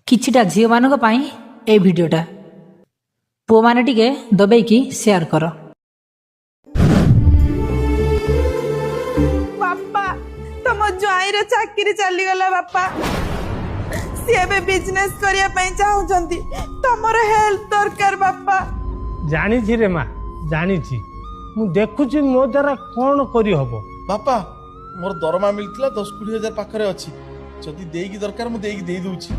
किछिटा झील मानक पाई ए भिडियोटा पुओ माने टिके दबेकी शेयर कर। बापा तुम ज्वाईर चाकरी चलीगला बापा सी एबे बिजनेस करिया पई चाहुचंती तमर हेल्प दरकार बापा। जानी रे माँ जानी मु देखुची मो द्वारा कौन करी हबो। बापा मोर दरमा मिलथिला 10-20 हजार पाखरे अछि जदि देगी दरकार मु देगी दे दूची।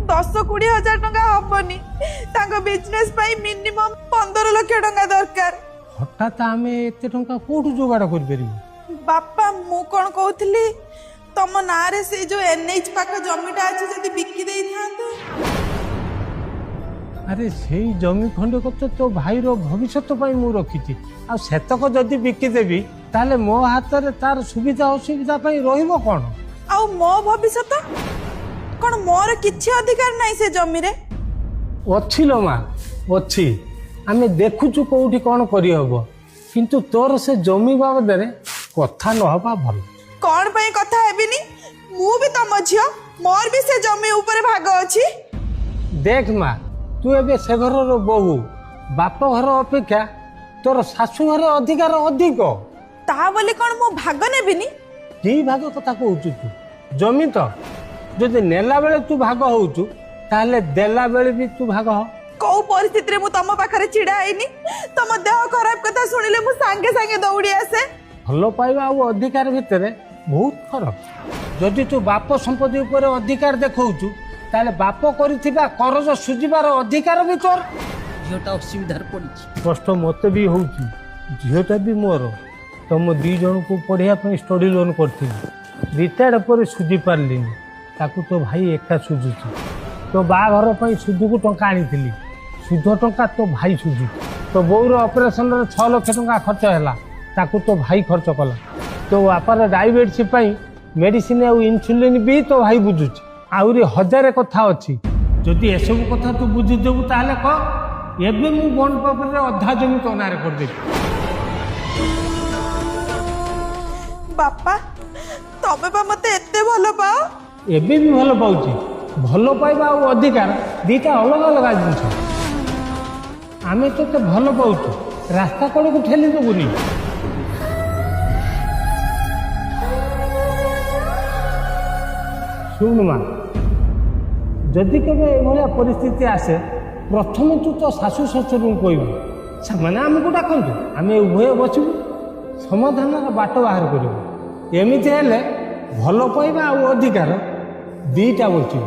10-20 हजार टंका हबनी तांको बिजनेस पई मिनिमम 15 लाख टंका दरकार। हठात आमे एते टंका कोठु जोगाड़ कर परिबो। बापा मु कोन कहउथली तम नारे से जो एनएच पाख जमीटा अछि जदि बिक्की देई थांते। अरे सेई जमी खंडे को तो भाई रो भविष्य पई मु रखिची आ सेतक जदि बिक्की देबी ताले मो हाथ रे तार सुविधा असुविधा पई रहिबो कोन। आ मो भविष्य कोन मोर किछि अधिकार नै से जमी रे। अछि लो माँ अछि आमे देखुचु कोठी कोन करी हबो किंतु तोर से जमी बाबद रे कथा न हबा भल। कौन पे कथा हेबिनी मु भी तम झियो मोर भी से जमी ऊपर भाग अछि। देख माँ तू एबे से घर रो बहु बाप घर अपेक्षा तोर शाशु घर अधिकार अधिक। ता बोली कोन मु भाग नेबिनी। की भाग कथा कहूचु तू जमी तो जदि नेला बेले तू भाग होउचु ताले देला बेले भी तू भाग हो। को परिस्थिति रे मु तम पाखरे छिडा आइनी तम देह खराब कथा सुनिले मु संगे संगे दौड़ी आसे। भल पाइबा आ अधिकार भितर बहुत फरक। जदि तू बाप संपत्ति ऊपर अधिकार देखौचु ताले बाप करिथिबा करज सुजिबार अधिकार भी तोर। झीलटा असुविधार पड़ी कष्ट मते भी होउची झीलटा भी मोर तुम दी जन को पढ़िया पे स्टडी लोन करथिली रिटायर्ड पर सुझी पारलिनी ताकू तो भाई एका सुझुची तो बाघर पर सुध को टंका आनीथिली सुध टंका तो भाई सुझुची तो बोर ऑपरेशन रे 6 लाख टंका खर्च हैला ताकू तो भाई खर्च कला तो बापार डायबिटीज पई मेडिसिन आ इन्सुलिन भी तो भाई बुझुची आउरी 1000 कथा अछि जदि एसबु कथा तू बुझी देबु ताले क एबे मु बॉन्ड पेपर रे अधा जमी तो नारे कर देबी। बापा तमे बा मते एते भलो पाओ। एबे भी भल पाउची भल पाइबा आ अधिकार दीटा अलग अलग जिनिस आमे तो भल पाउଛୁ रास्ता कड़ को ठेली देबुनी। शुण माँ जदि केवे एभलिया परिस्थिति आसे प्रथम तू तो शाशु शशुर को कहबू से आमको डाकतु आम उभय बसबू समाधान बाट बाहर करूँ एमती हेले भल पाइबा आ अधिकार दीटा बचू।